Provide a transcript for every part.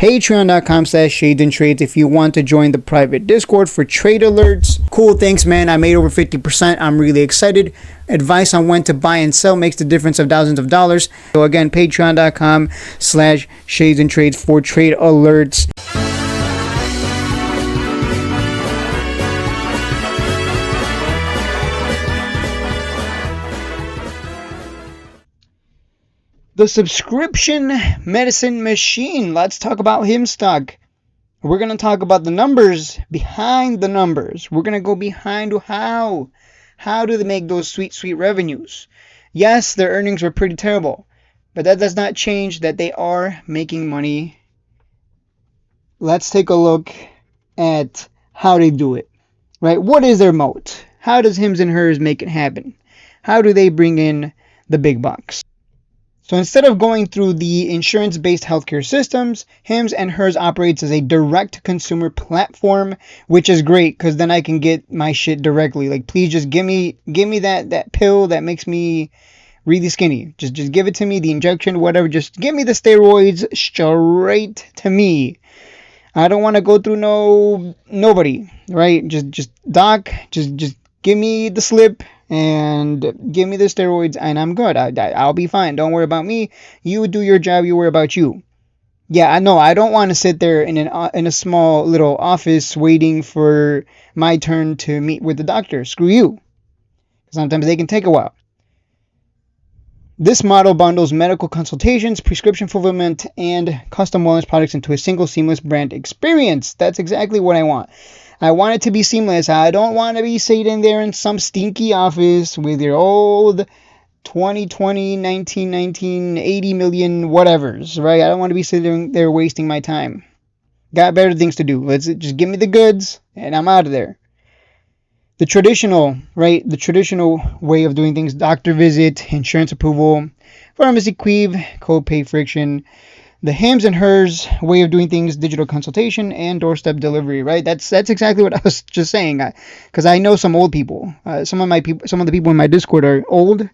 Patreon.com/shadesandtrades if you want to join the private Discord for trade alerts. Cool, thanks, man. I made over 50%. I'm really excited. Advice on when to buy and sell makes the difference of thousands of dollars. So again, Patreon.com/shadesandtrades for trade alerts. The subscription medicine machine. Let's talk about Hims stock. We're going to talk about the numbers behind the numbers. We're going to go behind how. How do they make those sweet, sweet revenues? Yes, their earnings were pretty terrible, but that does not change that they are making money. Let's take a look at how they do it. Right? What is their moat? How does Hims and Hers make it happen? How do they bring in the big bucks? So instead of going through the insurance-based healthcare systems, Hims and Hers operates as a direct-to-consumer platform, which is great because then I can get my shit directly. Like, please just give me that pill that makes me really skinny. Just give it to me, the injection, whatever. Just give me the steroids straight to me. I don't want to go through nobody, right? Just doc, just give me the slip. And give me the steroids and I'm good. I'll be fine. Don't worry about me. You do your job. You worry about you. Yeah, I know. I don't want to sit there in a small little office waiting for my turn to meet with the doctor. Screw you. Sometimes they can take a while. This model bundles medical consultations, prescription fulfillment, and custom wellness products into a single seamless brand experience. That's exactly what I want. I want it to be seamless. I don't want to be sitting there in some stinky office with your old 2020, 19, 80 million whatevers, right? I don't want to be sitting there wasting my time. Got better things to do. Let's just give me the goods and I'm out of there. The traditional way of doing things, doctor visit, insurance approval, pharmacy queue, copay friction. The Hims and Hers way of doing things, digital consultation and doorstep delivery, right? That's exactly what I was just saying. Because I know some old people. Some of the people in my Discord are old,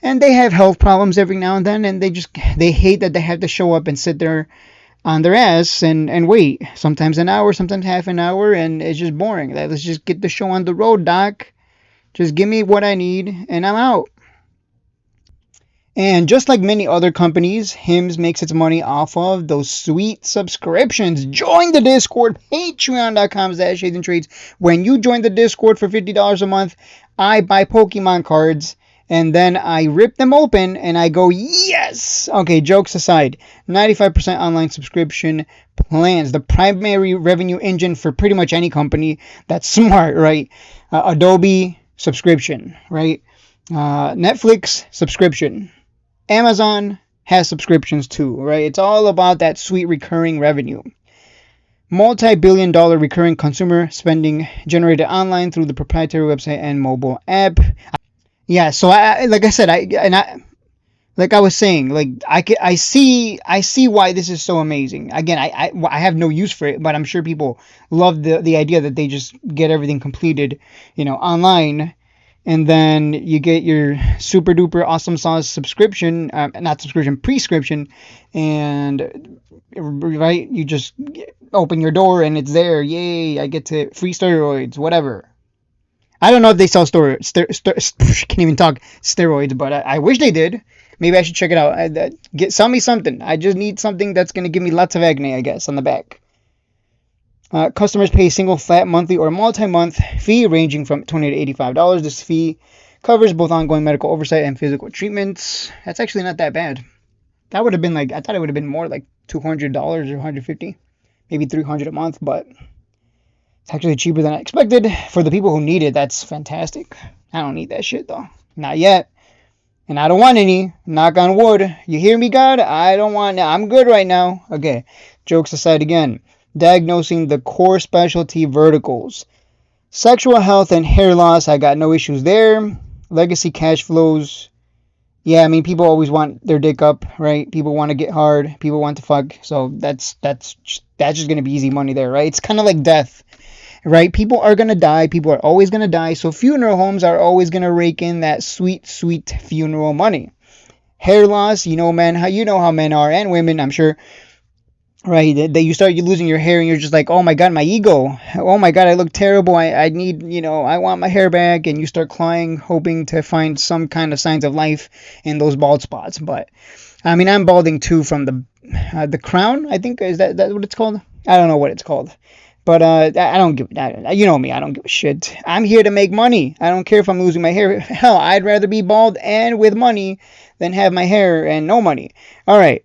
and they have health problems every now and then, and they hate that they have to show up and sit there on their ass and wait. Sometimes an hour, sometimes half an hour, and it's just boring. Let's just get the show on the road, doc. Just give me what I need, and I'm out. And just like many other companies, Hims makes its money off of those sweet subscriptions. Join the Discord, patreon.com/shadesandtrades. When you join the Discord for $50 a month, I buy Pokemon cards, and then I rip them open, and I go, yes! Okay, jokes aside, 95% online subscription plans. The primary revenue engine for pretty much any company that's smart, right? Adobe, subscription, right? Netflix, subscription. Amazon has subscriptions too, right? It's all about that sweet recurring revenue. Multi-billion-dollar recurring consumer spending generated online through the proprietary website and mobile app. Yeah, so I see why this is so amazing. Again, I have no use for it, but I'm sure people love the idea that they just get everything completed, online. And then you get your super duper awesome sauce prescription, and right, you just open your door and it's there. Yay! I get to free steroids, whatever. I don't know if they sell can't even talk steroids, but I wish they did. Maybe I should check it out. Sell me something. I just need something that's gonna give me lots of acne, I guess, on the back. Customers pay a single flat monthly or multi-month fee ranging from $20 to $85. This fee covers both ongoing medical oversight and physical treatments. That's actually not that bad. That would have been I thought it would have been more like $200 or $150, maybe $300 a month, but it's actually cheaper than I expected. For the people who need it, that's fantastic. I don't need that shit though. Not yet. And I don't want any. Knock on wood. You hear me, God? I don't want. I'm good right now. Okay. Jokes aside again. Diagnosing the core specialty verticals. Sexual health and hair loss, I got no issues there. Legacy cash flows. Yeah, I mean, people always want their dick up, right? People want to get hard. People want to fuck. So that's just going to be easy money there, right? It's kind of like death, right? People are going to die. People are always going to die. So funeral homes are always going to rake in that sweet, sweet funeral money. Hair loss, men, how men are, and women, I'm sure, right? That you start losing your hair and you're just like, oh my God, my ego. Oh my God, I look terrible. I need, I want my hair back. And you start clawing, hoping to find some kind of signs of life in those bald spots. But I mean, I'm balding too from the crown, I think. Is that what it's called? I don't know what it's called. But I don't give, you know me, I don't give a shit. I'm here to make money. I don't care if I'm losing my hair. Hell, I'd rather be bald and with money than have my hair and no money. All right.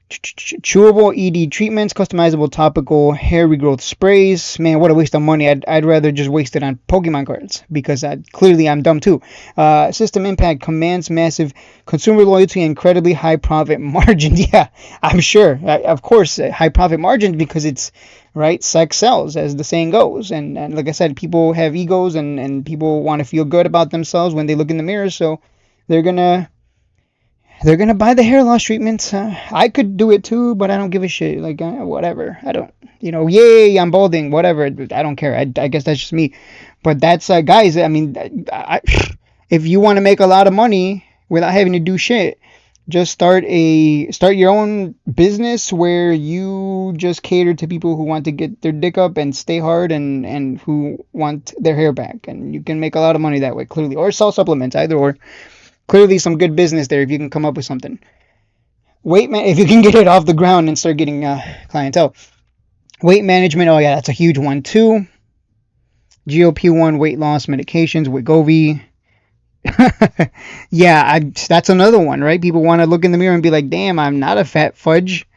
Chewable ED treatments, customizable topical hair regrowth sprays. Man, what a waste of money. I'd rather just waste it on Pokemon cards because clearly I'm dumb too. System Impact commands massive consumer loyalty and incredibly high profit margin. Yeah, I'm sure. Of course, high profit margin because it's right. Sex sells, as the saying goes. And like I said, people have egos and people want to feel good about themselves when they look in the mirror. So they're gonna buy the hair loss treatments. I could do it too, but I don't give a shit. Like, whatever. I don't, yay, I'm balding, whatever. I don't care. I guess that's just me. But that's, guys, I mean, if you want to make a lot of money without having to do shit, just start your own business where you just cater to people who want to get their dick up and stay hard and who want their hair back. And you can make a lot of money that way, clearly. Or sell supplements, either or. Clearly some good business there if you can come up with something. If you can get it off the ground and start getting clientele. Weight management, oh yeah, that's a huge one too. GLP-1 weight loss medications, Wegovy. Yeah, that's another one, right? People want to look in the mirror and be like, damn, I'm not a fat fudge.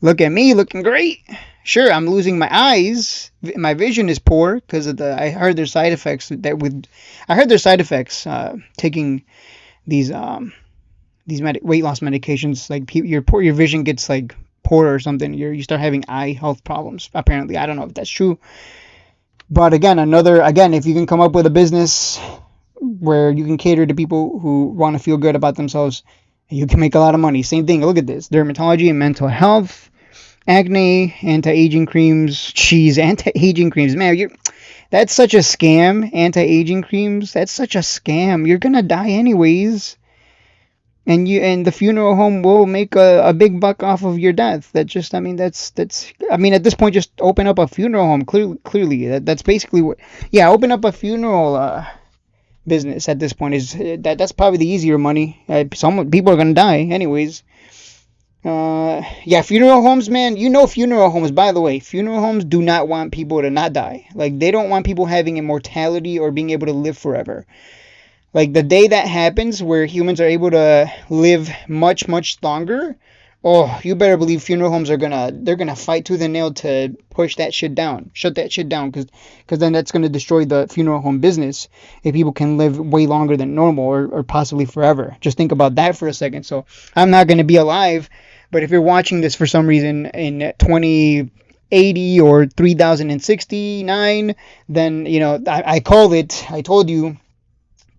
Look at me, looking great. Sure, I'm losing my eyes. My vision is poor because of I heard there's side effects taking these weight loss medications. Like your vision gets like poor or something. You start having eye health problems. Apparently, I don't know if that's true. But again, if you can come up with a business where you can cater to people who want to feel good about themselves, you can make a lot of money. Same thing. Look at this: dermatology and mental health, acne, anti-aging creams. Anti-aging creams, man. That's such a scam, anti-aging creams. That's such a scam. You're going to die anyways. And the funeral home will make a big buck off of your death. At this point, just open up a funeral home. Clearly, that's basically what. Yeah, open up a funeral business at this point. That's probably the easier money. People are going to die anyways. Funeral homes, man. Funeral homes, by the way, funeral homes do not want people to not die. Like, they don't want people having immortality or being able to live forever. Like, the day that happens where humans are able to live much, much longer, oh, you better believe funeral homes they're gonna fight tooth and nail to push that shit down, shut that shit down, because then that's gonna destroy the funeral home business if people can live way longer than normal or possibly forever. Just think about that for a second. So I'm not gonna be alive, but if you're watching this for some reason in 2080 or 3069, then I called it. I told you,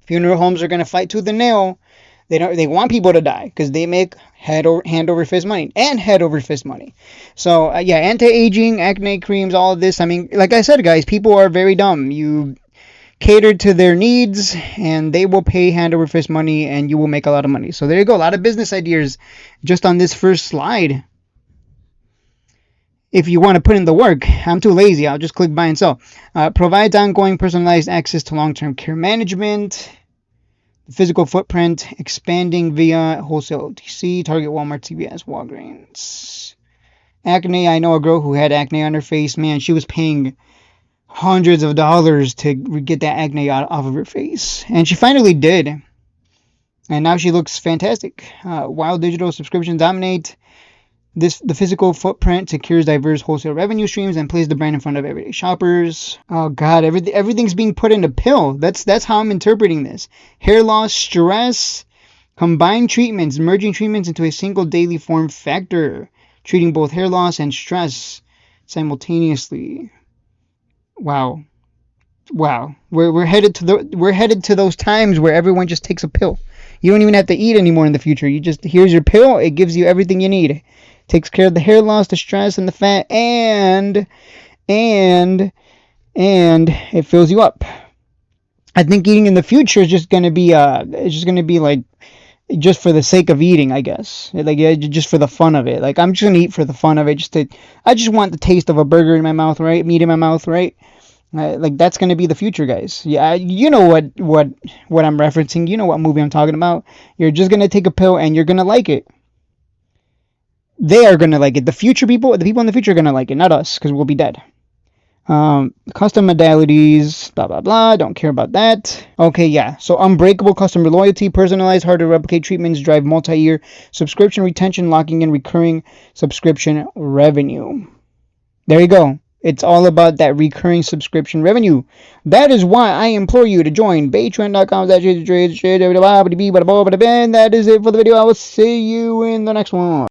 funeral homes are gonna fight tooth and nail. They want people to die because they make hand over fist money. So anti-aging, acne creams, all of this. I mean, like I said, guys, people are very dumb. You cater to their needs and they will pay hand over fist money and you will make a lot of money. So there you go. A lot of business ideas just on this first slide. If you want to put in the work, I'm too lazy. I'll just click buy and sell. Provides ongoing personalized access to long-term care management. Physical footprint expanding via wholesale OTC, Target, Walmart, CVS, Walgreens. Acne, I know a girl who had acne on her face. Man, she was paying hundreds of dollars to get that acne off of her face. And she finally did. And now she looks fantastic. While digital subscriptions dominate, the physical footprint secures diverse wholesale revenue streams and places the brand in front of everyday shoppers. Oh God, everything's being put in a pill. That's how I'm interpreting this. Hair loss, stress, combined treatments, merging treatments into a single daily form factor, treating both hair loss and stress simultaneously. Wow. We're headed to those times where everyone just takes a pill. You don't even have to eat anymore in the future. Here's your pill. It gives you everything you need. Takes care of the hair loss, the stress, and the fat, and it fills you up. I think eating in the future is just gonna be like just for the sake of eating, I guess. Like, yeah, just for the fun of it. Like, I'm just gonna eat for the fun of it. I just want the taste of a burger in my mouth, right? Meat in my mouth, right? Like, that's gonna be the future, guys. Yeah, you know what I'm referencing. You know what movie I'm talking about. You're just gonna take a pill and you're gonna like it. They are gonna like it. The people in the future are gonna like it, not us, because we'll be dead. Custom modalities, blah blah blah. Don't care about that. Okay, yeah. So unbreakable customer loyalty, personalized, hard to replicate treatments drive multi-year subscription retention, locking in recurring subscription revenue. There you go. It's all about that recurring subscription revenue. That is why I implore you to join patreon.com. That is it for the video. I will see you in the next one.